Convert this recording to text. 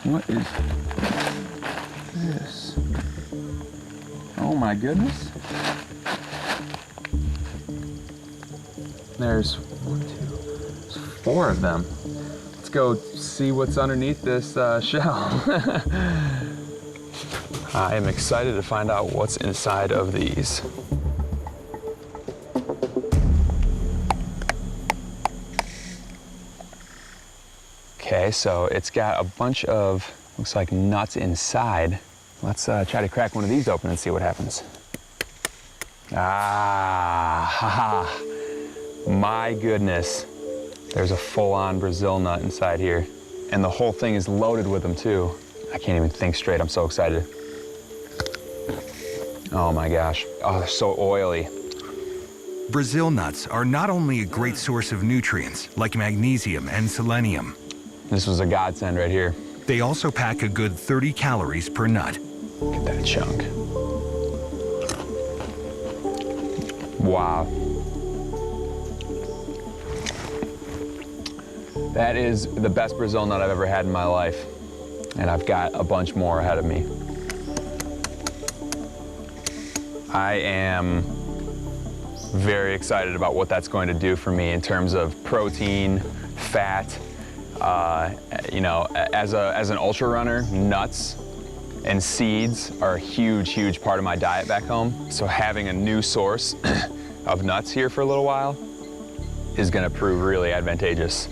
What is this? Oh my goodness. There's 4 of them. Let's go see what's underneath this shell. I am excited to find out what's inside of these. Okay, so it's got a bunch of, looks like nuts inside. Let's try to crack one of these open and see what happens. Ah, haha. My goodness. There's a full-on Brazil nut inside here. And the whole thing is loaded with them too. I can't even think straight, I'm so excited. Oh my gosh, oh, they're so oily. Brazil nuts are not only a great source of nutrients like magnesium and selenium. This was a godsend right here. They also pack a good 30 calories per nut. Get that chunk. Wow. That is the best Brazil nut I've ever had in my life. And I've got a bunch more ahead of me. I am very excited about what that's going to do for me in terms of protein, fat. You know, as an ultra runner, nuts and seeds are a huge, huge part of my diet back home. So having a new source of nuts here for a little while is gonna prove really advantageous.